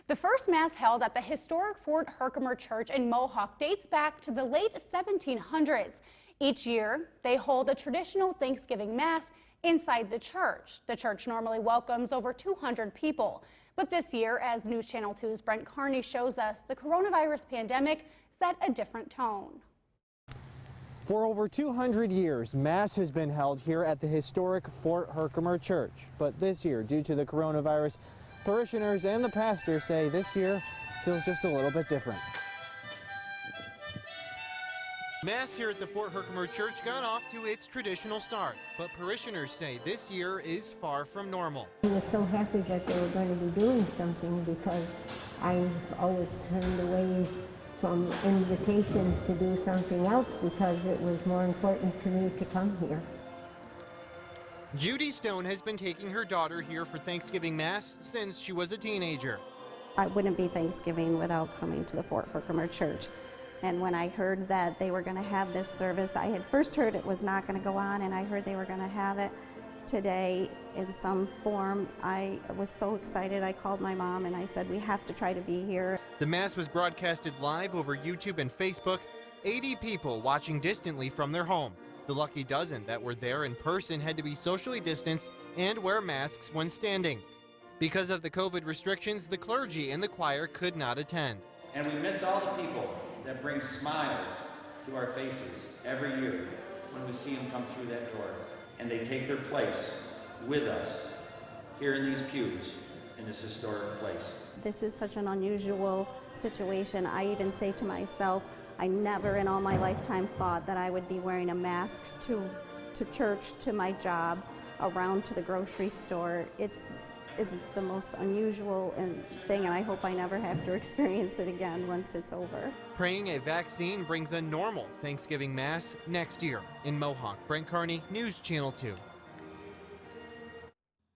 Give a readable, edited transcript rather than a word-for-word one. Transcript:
The first Mass held at the historic Fort Herkimer Church in Mohawk dates back to the late 1700s. Each year, they hold a traditional Thanksgiving Mass inside the church. The church normally welcomes over 200 people. But this year, as News Channel 2's Brent Carney shows us, the coronavirus pandemic set a different tone. For over 200 years, Mass has been held here at the historic Fort Herkimer Church. But this year, due to the coronavirus, parishioners and the pastor say this year feels just a little bit different. Mass here at the Fort Herkimer Church got off to its traditional start, but parishioners say this year is far from normal. I was so happy that they were going to be doing something because I've always turned away from invitations to do something else because it was more important to me to come here. Judy Stone has been taking her daughter here for Thanksgiving Mass since she was a teenager. I wouldn't be Thanksgiving without coming to the Fort Herkimer Church. And when I heard that they were going to have this service, I had first heard it was not going to go on, and I heard they were going to have it today in some form. I was so excited. I called my mom and I said, we have to try to be here. The Mass was broadcasted live over YouTube and Facebook. 80 people watching distantly from their home. The lucky dozen that were there in person had to be socially distanced and wear masks when standing. Because of the COVID restrictions, the clergy and the choir could not attend. And we miss all the people that bring smiles to our faces every year when we see them come through that door. And they take their place with us here in these pews in this historic place. This is such an unusual situation. I even say to myself, I never in all my lifetime thought that I would be wearing a mask to church, to my job, around to the grocery store. It's the most unusual thing, and I hope I never have to experience it again once it's over. Praying a vaccine brings a normal Thanksgiving Mass next year. In Mohawk, Brent Carney, News Channel 2.